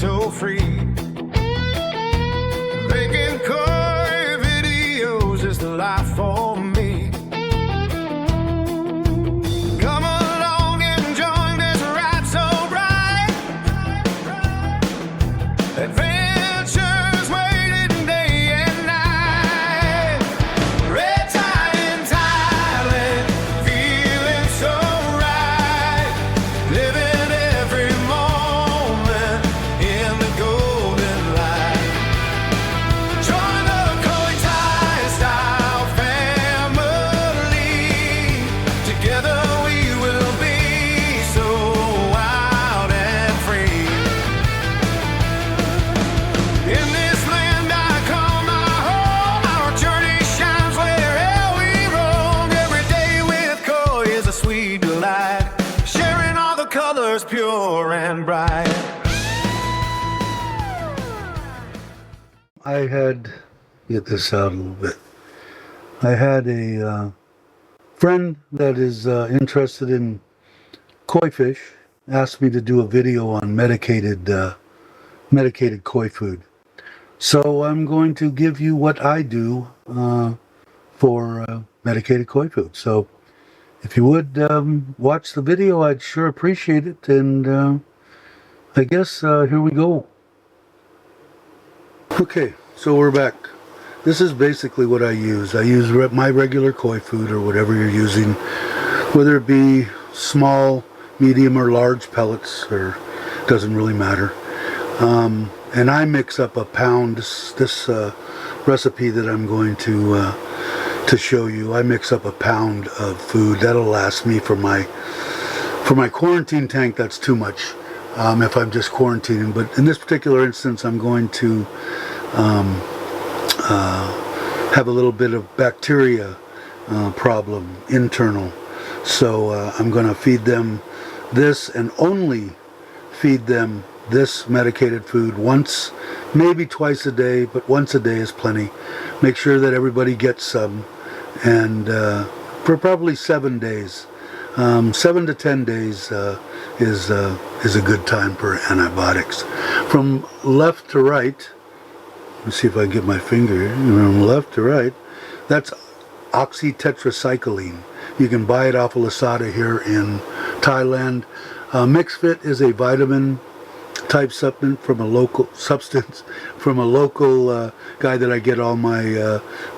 so free. Making koi videos is the life for me. Come along and join this ride so bright. Adventures waiting day and night. Red tide in Thailand, feeling so right. Living every moment in the golden light. Join the Koi Thai style family. Together we will be so wild and free. In this land I call my home, our journey shines wherever we roam. Every day with Koi is a sweet delight, sharing all the colors pure and bright. I had, get this out a little bit. I had a friend that is interested in koi fish, asked me to do a video on medicated koi food. So I'm going to give you what I do for medicated koi food. So if you would watch the video, I'd sure appreciate it. And I guess here we go. Okay, so we're back. This is basically what I use. I use my regular koi food or whatever you're using, whether it be small, medium, or large pellets, or doesn't really matter. And I mix up a pound. This recipe that I'm going to show you, I mix up a pound of food. That'll last me for my quarantine tank. That's too much if I'm just quarantining. But in this particular instance, I'm going to have a little bit of bacteria problem, internal. So I'm going to feed them this, and only feed them this medicated food once, maybe twice a day, but once a day is plenty. Make sure that everybody gets some, and for probably 7 days. 7 to 10 days is a good time for antibiotics. From left to right, let's see if I can get my finger here. From left to right, that's oxytetracycline. You can buy it off of Lazada here in Thailand. MixFit is a vitamin type supplement from a local guy that I get all my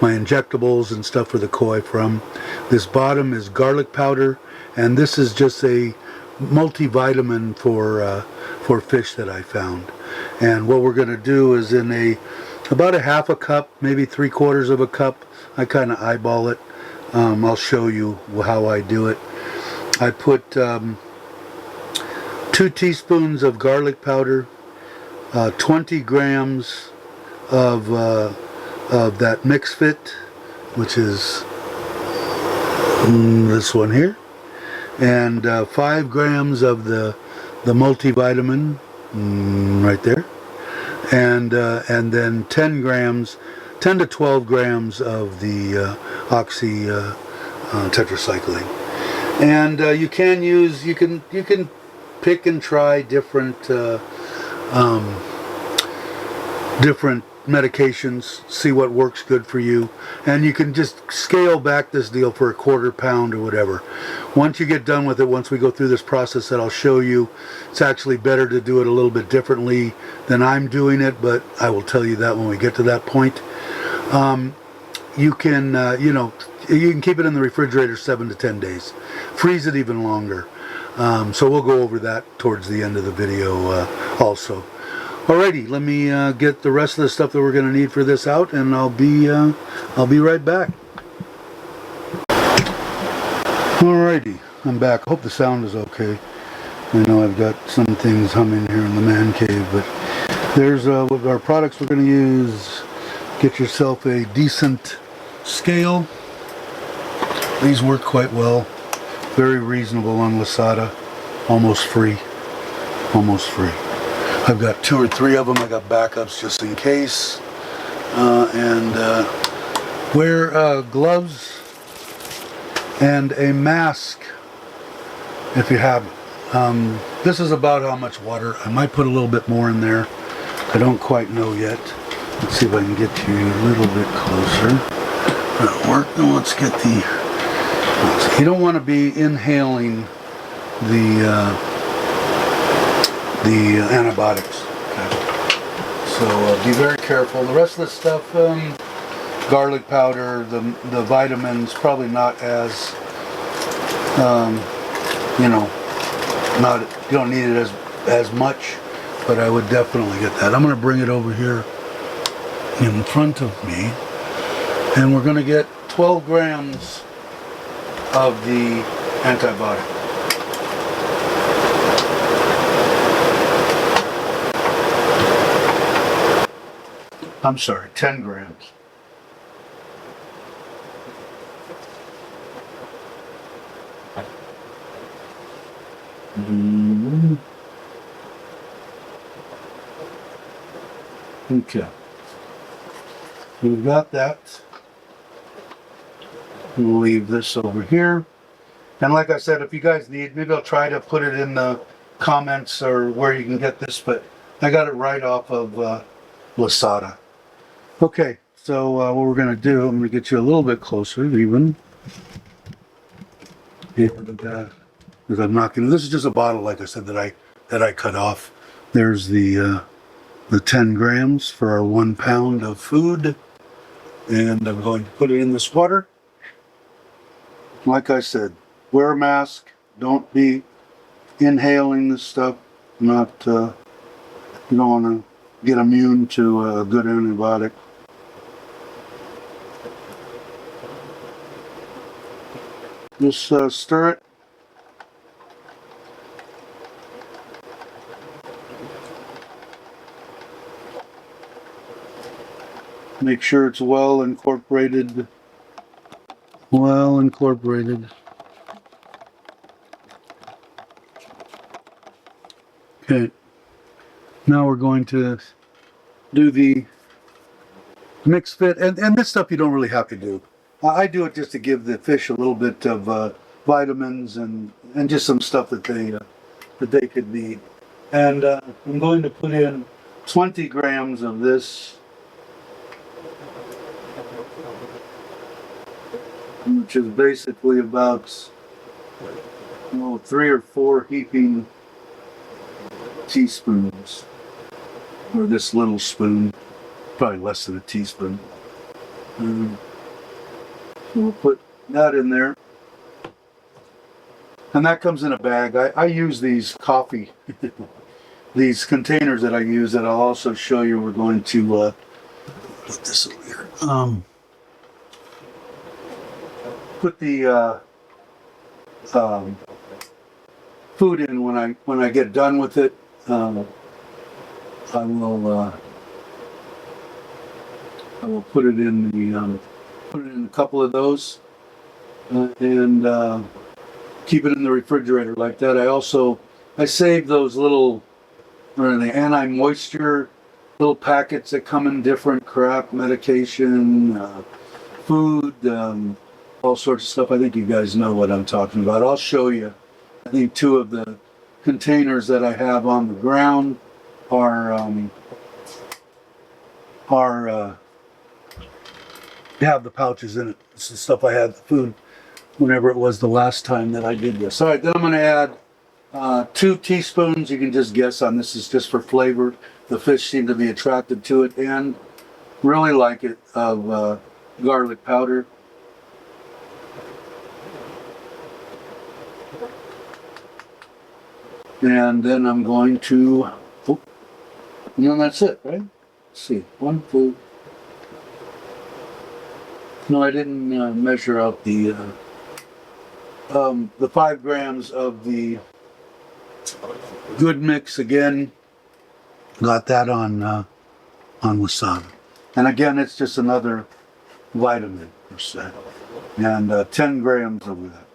my injectables and stuff for the koi from. This bottom is garlic powder, and this is just a multivitamin for fish that I found. And what we're going to do is in about a half a cup, maybe 3/4 of a cup. I kind of eyeball it. I'll show you how I do it. I put 2 teaspoons of garlic powder, 20 grams of that MixFit, which is this one here, and 5 grams of the multivitamin right there, and then 10 to 12 grams of the tetracycline. And you can pick and try different medications, see what works good for you, and you can just scale back this deal for a 1/4 pound or whatever. Once you get done with it, once we go through this process that I'll show you, it's actually better to do it a little bit differently than I'm doing it, but I will tell you that when we get to that point. You can you can keep it in the refrigerator 7 to 10 days, freeze it even longer. So we'll go over that towards the end of the video also. Alrighty, let me get the rest of the stuff that we're going to need for this out, and I'll be right back. Alrighty, I'm back. Hope the sound is okay. I know I've got some things humming here in the man cave, but there's what our products we're going to use. Get yourself a decent scale. These work quite well. Very reasonable on Lazada. Almost free. Almost free. I've got 2 or 3 of them. I got backups just in case. And wear gloves and a mask if you have This is about how much water. I might put a little bit more in there. I don't quite know yet. Let's see if I can get you a little bit closer. That'll work. And let's get the... You don't want to be inhaling the antibiotics. Okay. So be very careful. The rest of the stuff, garlic powder, the vitamins, probably not as, you know, you don't need it as much, but I would definitely get that. I'm going to bring it over here in front of me, and we're going to get 12 grams of the antibiotic. I'm sorry, 10 grams. Okay. We've got that. We'll leave this over here. And like I said, if you guys need, maybe I'll try to put it in the comments or where you can get this, but I got it right off of Lasada. Okay, so what we're going to do, I'm going to get you a little bit closer even. Because I'm not going to, this is just a bottle, like I said, that I cut off. There's the 10 grams for our 1 pound of food. And I'm going to put it in this water. Like I said, wear a mask. Don't be inhaling this stuff. You don't want to get immune to a good antibiotic. Just stir it. Make sure it's well incorporated. Well incorporated. Okay. Now we're going to do the mix fit, and this stuff you don't really have to do. I do it just to give the fish a little bit of vitamins and just some stuff that they could need. And I'm going to put in 20 grams of this, which is basically about 3 or 4 heaping teaspoons, or this little spoon, probably less than a teaspoon. So we'll put that in there, and that comes in a bag. I use these coffee, these containers that I use that I'll also show you. We're going to put this over here. Put the food in when I get done with it. I will put it in a couple of those and keep it in the refrigerator like that. I save those little the anti-moisture little packets that come in different crap, medication, food, all sorts of stuff. I think you guys know what I'm talking about. I'll show you. I think 2 of the containers that I have on the ground have the pouches in it. It's the stuff I had the food whenever it was the last time that I did this. All right, then I'm going to add 2 teaspoons. You can just guess on this. Is just for flavor. The fish seem to be attracted to it and really like it, of garlic powder. And then I'm going to, and that's it, right? Let's see, 1, 2. No, I didn't measure out the 5 grams of the good mix again. Got that on wasabi. And again, it's just another vitamin per se. And 10 grams of that.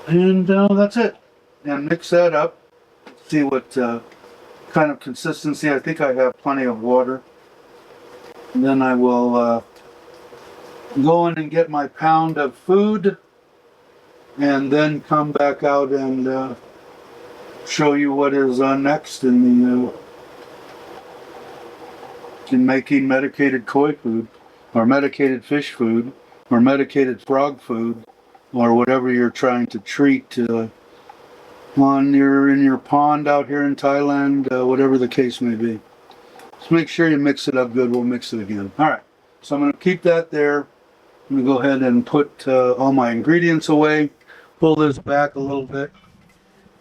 And that's it. And mix that up. See what kind of consistency. I think I have plenty of water. And then I will go in and get my pound of food, and then come back out and show you what is next in making medicated koi food, or medicated fish food, or medicated frog food, or whatever you're trying to treat in your pond out here in Thailand, whatever the case may be. Just make sure you mix it up good. We'll mix it again. All right, so I'm going to keep that there. I'm going to go ahead and put all my ingredients away, pull this back a little bit,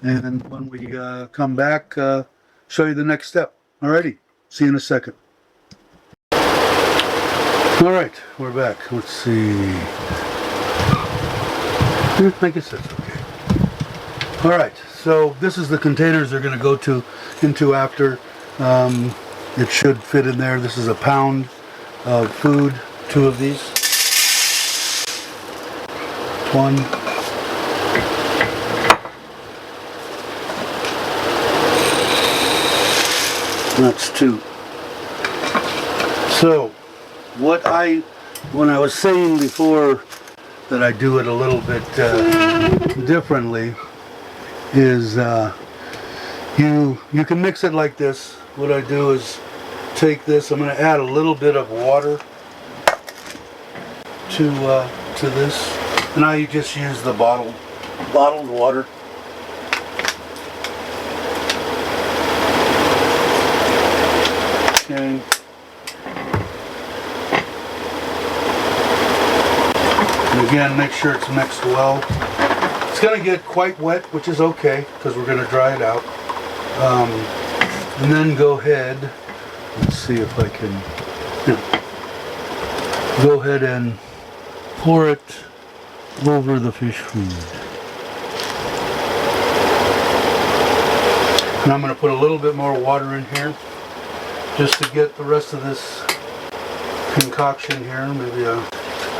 and when we come back, show you the next step. Alrighty, see you in a second. Alright, we're back. Let's see. I guess that's okay. Alright, so this is the containers they're going to go into after. It should fit in there. This is a pound of food, 2 of these. 1. That's 2. So, when I was saying before that I do it a little bit differently, is you can mix it like this. What I do is take this. I'm going to add a little bit of water to this, and I just use the bottled water. Okay. And again, make sure it's mixed well. It's going to get quite wet, which is okay, because we're going to dry it out. And then go ahead, let's see if I can, go ahead and pour it over the fish food. And I'm going to put a little bit more water in here, just to get the rest of this concoction here, maybe an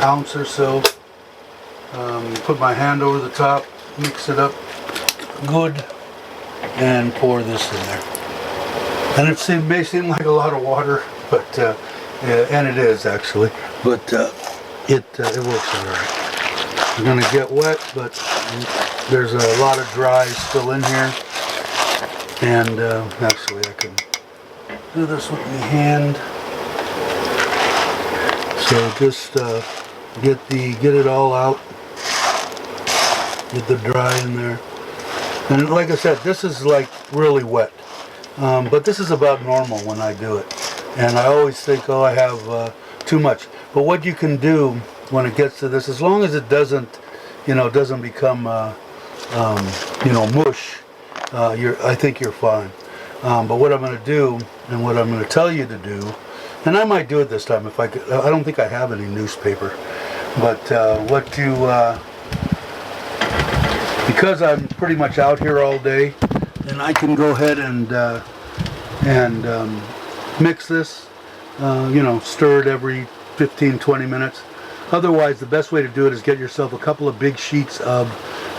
ounce or so. Put my hand over the top, mix it up good, and pour this in there. And it may seem like a lot of water, but and it is actually, but it works all right. We're gonna get wet, but there's a lot of dry still in here, and actually I can do this with my hand. So just get it all out, get the dry in there. And like I said, this is like really wet, but this is about normal when I do it. And I always think, oh, I have too much. But what you can do when it gets to this, as long as it doesn't become mush, I think you're fine. But what I'm going to do, and what I'm going to tell you to do, and I might do it this time if I could. I don't think I have any newspaper, but because I'm pretty much out here all day, and I can go ahead and mix this, stir it every 15-20 minutes. Otherwise, the best way to do it is get yourself a couple of big sheets of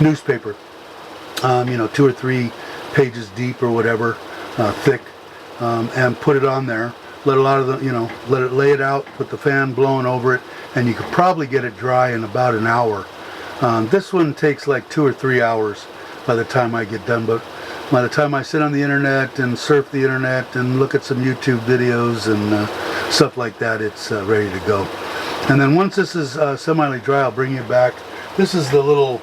newspaper, 2 or 3 pages deep or whatever, thick, and put it on there. Let a lot of let it lay it out, put the fan blowing over it, and you could probably get it dry in about an hour. This one takes like 2 or 3 hours by the time I get done, but by the time I sit on the internet and surf the internet and look at some YouTube videos and stuff like that, it's ready to go. And then once this is semi dry, I'll bring you back. This is the little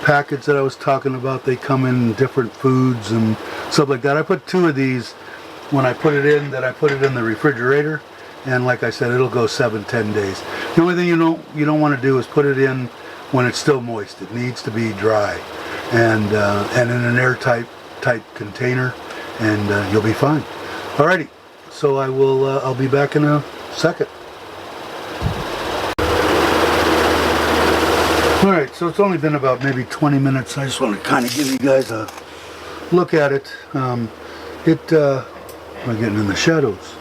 package that I was talking about. They come in different foods and stuff like that. I put 2 of these when I put it in, that I put it in the refrigerator, and like I said, it'll go 7-10 days. The only thing you don't want to do is put it in when it's still moist. It needs to be dry and in an airtight container, and you'll be fine. Alrighty, so I'll be back in a second. Alright, so it's only been about maybe 20 minutes. I just want to kind of give you guys a look at it. We're getting in the shadows.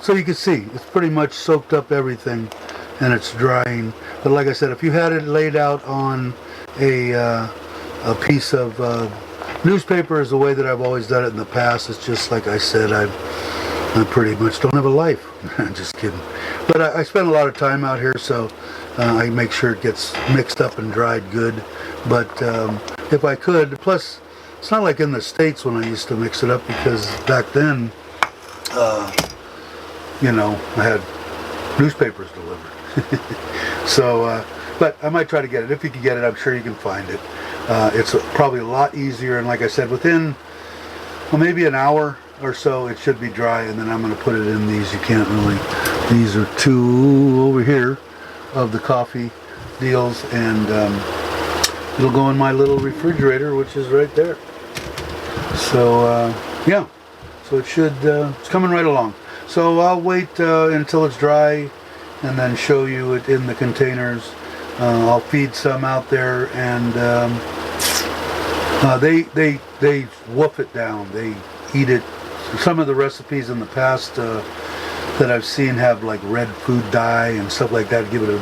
So you can see, it's pretty much soaked up everything, and it's drying. But like I said, if you had it laid out on a piece of Newspaper is the way that I've always done it in the past. It's just like I said, I pretty much don't have a life. Just kidding. But I spend a lot of time out here, so I make sure it gets mixed up and dried good. But if I could, plus it's not like in the States when I used to mix it up, because back then, you know, I had newspapers delivered. So, but I might try to get it. If you can get it, I'm sure you can find it. It's probably a lot easier, and like I said, within, well, maybe an hour or so it should be dry, and then I'm going to put it in these. You can't really, these are 2 over here of the coffee deals, and it'll go in my little refrigerator, which is right there. So yeah, so it should, it's coming right along. So I'll wait until it's dry and then show you it in the containers. I'll feed some out there, and they wolf it down. They eat it. Some of the recipes in the past that I've seen have like red food dye and stuff like that, give it a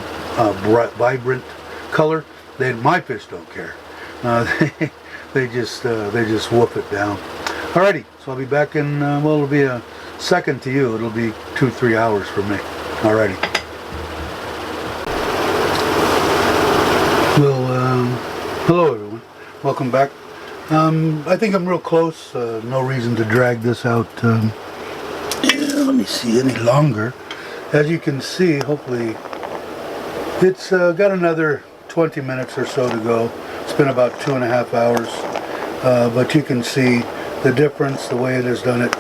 bright, vibrant color. My fish don't care. They just wolf it down. Alrighty, so I'll be back in. Well, it'll be a second to you. It'll be 2-3 hours for me. Alrighty. Well, hello everyone. Welcome back. I think I'm real close. No reason to drag this out. Let me see any longer. As you can see, hopefully, it's got another 20 minutes or so to go. It's been about 2.5 hours. But you can see the difference, the way it has done it.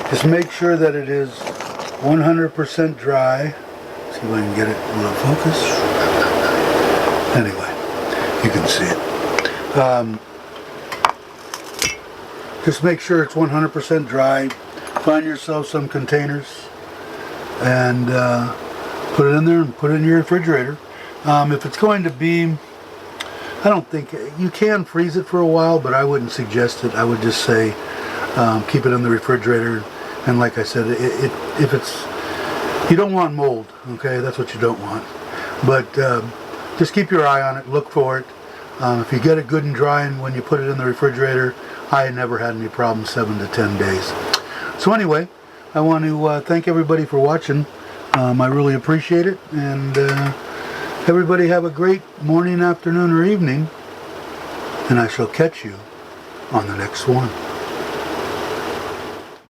Just make sure that it is 100% dry. See if I can get it a little focus. Anyway, you can see it. Just make sure it's 100% dry. Find yourself some containers and put it in there and put it in your refrigerator. If it's going to be, I don't think, you can freeze it for a while, but I wouldn't suggest it. I would just say keep it in the refrigerator. And like I said, if it's, you don't want mold, okay? That's what you don't want. But just keep your eye on it, look for it. If you get it good and dry, and when you put it in the refrigerator, I never had any problems 7 to 10 days. So anyway, I want to thank everybody for watching. I really appreciate it. And everybody have a great morning, afternoon, or evening. And I shall catch you on the next one.